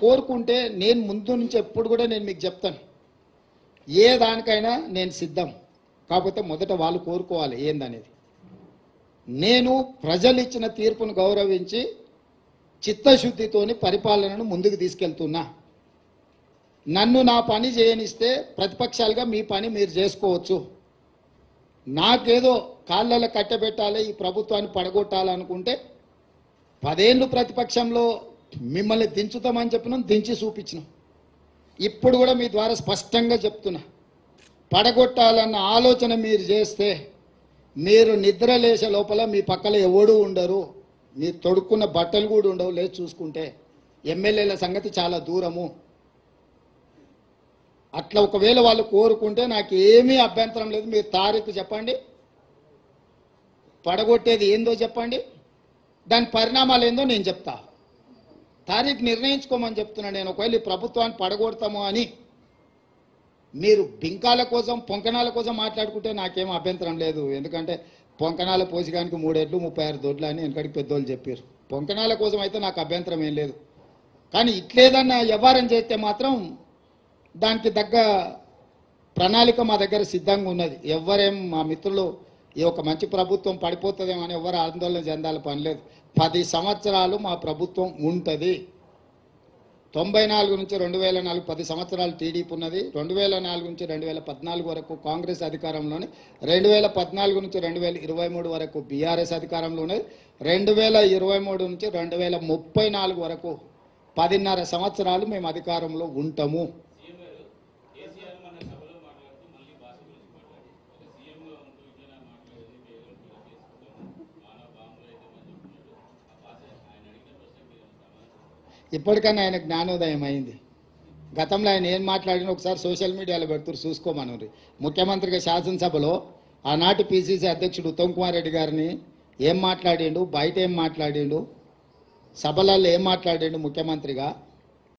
కోరుకుంటే నేను ముందు నుంచి ఎప్పుడు కూడా నేను మీకు చెప్తాను, ఏ దానికైనా నేను సిద్ధం. కాకపోతే మొదట వాళ్ళు కోరుకోవాలి ఏందనేది. నేను ప్రజలు ఇచ్చిన తీర్పును గౌరవించి చిత్తశుద్ధితోని పరిపాలనను ముందుకు తీసుకెళ్తున్నా. నన్ను నా పని చేయనిస్తే ప్రతిపక్షాలుగా మీ పని మీరు చేసుకోవచ్చు. నాకేదో కాళ్ళలో కట్టబెట్టాలి, ఈ ప్రభుత్వాన్ని పడగొట్టాలనుకుంటే 10 ఏళ్ళు ప్రతిపక్షంలో మిమ్మల్ని దించుతామని చెప్పినాం, దించి చూపించినాం. ఇప్పుడు కూడా మీ ద్వారా స్పష్టంగా చెప్తున్నా, పడగొట్టాలన్న ఆలోచన మీరు చేస్తే మీరు నిద్ర లేచే లోపల మీ పక్కన ఎవడూ ఉండరు, మీరు తొడుక్కున్న బట్టలు కూడా ఉండవు. లేచి చూసుకుంటే ఎమ్మెల్యేల సంగతి చాలా దూరము. అట్లా ఒకవేళ వాళ్ళు కోరుకుంటే నాకు ఏమీ అభ్యంతరం లేదు. మీరు తారీఖు చెప్పండి, పడగొట్టేది ఏందో చెప్పండి, దాని పరిణామాలు ఏందో నేను చెప్తా. తారీఖు నిర్ణయించుకోమని చెప్తున్నాను నేను. ఒకవేళ ఈ ప్రభుత్వాన్ని పడగొడతాము అని మీరు బింకాల కోసం పొంకనాల కోసం మాట్లాడుకుంటే నాకేం అభ్యంతరం లేదు. ఎందుకంటే పొంకనాల పోసిగానికి 3 ఏళ్ళు 36 దొడ్లు అని వెనకడికి పెద్దోళ్ళు చెప్పారు. పొంకనాల కోసం అయితే నాకు అభ్యంతరం ఏం లేదు. కానీ ఇట్లేదన్నా వ్యవహారం చేస్తే మాత్రం దానికి తగ్గ ప్రణాళిక మా దగ్గర సిద్ధంగా ఉన్నది. ఎవరేం మా మిత్రులు ఈ ఒక మంచి ప్రభుత్వం పడిపోతుందేమో అని ఎవరు ఆందోళన చెందాల పని లేదు. 10 సంవత్సరాలు మా ప్రభుత్వం ఉంటుంది. 94 నుంచి 2004 10 సంవత్సరాలు టీడీపీ ఉన్నది. 2004 నుంచి 2014 వరకు కాంగ్రెస్ అధికారంలోనే, 2014 నుంచి 2023 వరకు బీఆర్ఎస్ అధికారంలో ఉన్నది. 2023 నుంచి 2034 వరకు 10.5 సంవత్సరాలు మేము అధికారంలో ఉంటాము. ఇప్పటికన్నా ఆయన జ్ఞానోదయం అయింది. గతంలో ఆయన ఏం మాట్లాడినా ఒకసారి సోషల్ మీడియాలో పెడుతున్నారు, చూసుకోమని. ముఖ్యమంత్రిగా శాసనసభలో ఆనాటి పిసిసి అధ్యక్షుడు ఉత్తమ్ కుమార్ రెడ్డి గారిని ఏం మాట్లాడిండు, బయట ఏం మాట్లాడిండు, సభలలో ఏం మాట్లాడిండు ముఖ్యమంత్రిగా